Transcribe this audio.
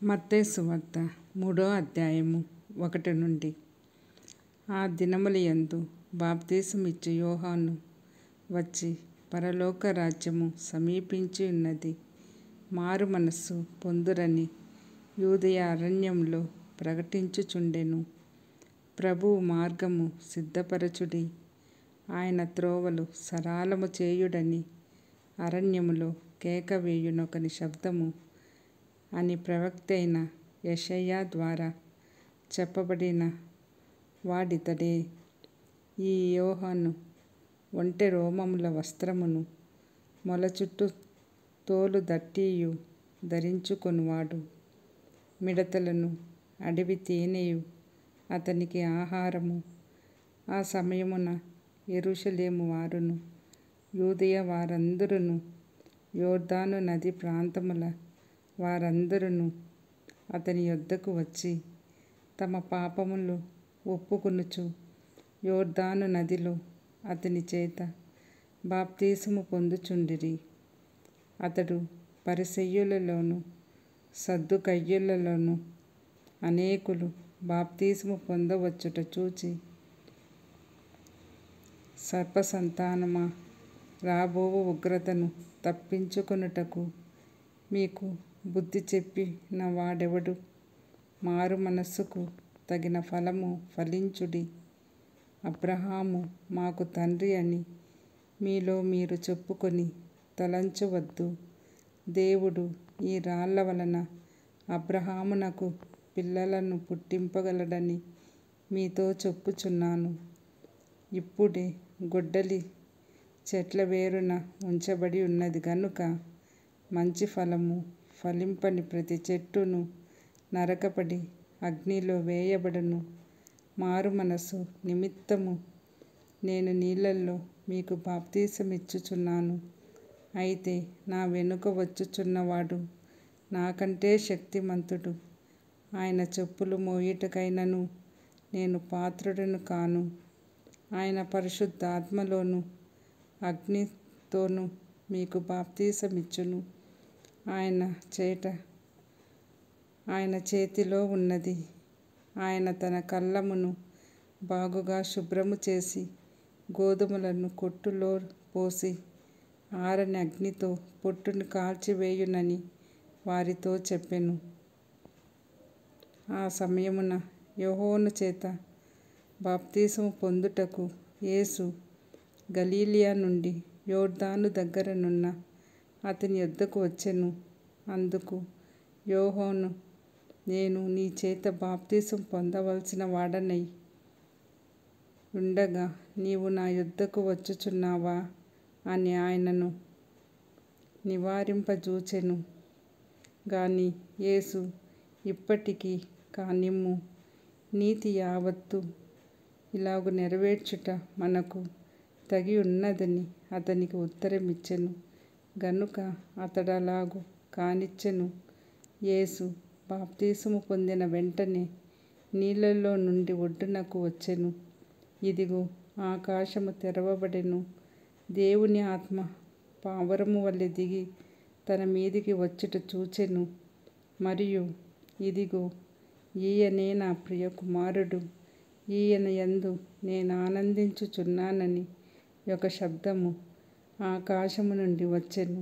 మత్తయి సువార్త 3వ అధ్యాయము 1 నుండి. ఆ దినములయందు బాప్తిసమిచ్చు యోహాను వచ్చి, పరలోక రాజ్యము సమీపించి ఉన్నది, మారు మనస్సు పొందురని యూదయ అరణ్యంలో ప్రకటించుచుండెను. ప్రభువు మార్గము సిద్ధపరచుడి, ఆయన త్రోవలు సరాలము చేయుడని అరణ్యములో కేక వేయునొకని శబ్దము అని ప్రవక్త అయిన యెషయా ద్వారా చెప్పబడిన వాడితడే. ఈ యోహాను ఒంటె రోమముల వస్త్రమును మొల చుట్టూ తోలు దట్టియు ధరించుకొనువాడు. మిడతలను అడవి తేనెయు అతనికి ఆహారము. ఆ సమయమున యెరూషలేము వారును యూదయ వారందరును యొర్దాను నది ప్రాంతముల వారందరును అతని యొద్దకు వచ్చి తమ పాపములు ఒప్పుకొనుచు యొర్దాను నదిలో అతని చేత బాప్తిసము పొందుచుండిరి. అతడు పరిసయ్యులలోను సద్దూకయ్యులలోను అనేకులు బాప్తిసము పొందవచ్చుట చూచి, సర్పసంతానమా, రాబోవు ఉగ్రతను తప్పించుకొనుటకు మీకు బుద్ధి చెప్పిన వాడెవడు? మారు మనస్సుకు తగిన ఫలము ఫలించుడి. అబ్రహాము మాకు తండ్రి అని మీలో మీరు చెప్పుకొని తలంచవద్దు. దేవుడు ఈ రాళ్ల వలన అబ్రహామునకు పిల్లలను పుట్టింపగలడని మీతో చెప్పుచున్నాను. ఇప్పుడే గొడ్డలి చెట్ల వేరున ఉంచబడి ఉన్నది గనుక మంచి ఫలము ఫలింపని ప్రతి చెట్టును నరకబడి అగ్నిలో వేయబడును. మారు మనస్సు నిమిత్తము నేను నీళ్ళల్లో మీకు బాప్తిసమిచ్చుచున్నాను. అయితే నా వెనుక వచ్చుచున్నవాడు నాకంటే శక్తిమంతుడు. ఆయన చెప్పులు మోయుటకైనను నేను పాత్రుడను కాను. ఆయన పరిశుద్ధాత్మలోను అగ్నితోను మీకు బాప్తిసమిచ్చును. ఆయన చేతిలో ఉన్నది. ఆయన తన కళ్ళమును బాగుగా శుభ్రము చేసి గోధుమలను కొట్టులో పోసి ఆరని అగ్నితో పొట్టును కాల్చివేయునని వారితో చెప్పెను. ఆ సమయమున యోహాను చేత బాప్తిసము పొందుటకు యేసు గలిలయ నుండి యొర్దాను దగ్గరనున్న అతని యొద్దకు వచ్చెను. అందుకు యోహాను, నేను నీ చేత బాప్తిసం పొందవలసిన వాడనై ఉండగా నీవు నా యొద్దకు వచ్చుచున్నావా అని ఆయనను నివారింపజూచెను. గాని యేసు, ఇప్పటికి కానిమ్ము, నీతి యావత్తు ఇలాగు నెరవేర్చుట మనకు తగి ఉన్నదని అతనికి ఉత్తరమిచ్చెను. గనుక అతడలాగు కానిచ్చెను. యేసు బాప్తిసము పొందిన వెంటనే నీళ్ళలో నుండి ఒడ్డునకు వచ్చెను. ఇదిగో, ఆకాశము తెరవబడెను. దేవుని ఆత్మ పావురము వలె దిగి తన మీదికి వచ్చుట చూచెను. మరియు ఇదిగో, ఈయనే నా ప్రియ కుమారుడు, ఈయన యందు నేను ఆనందించుచున్నానని ఒక శబ్దము ఆకాశము నుండి వచ్చెను.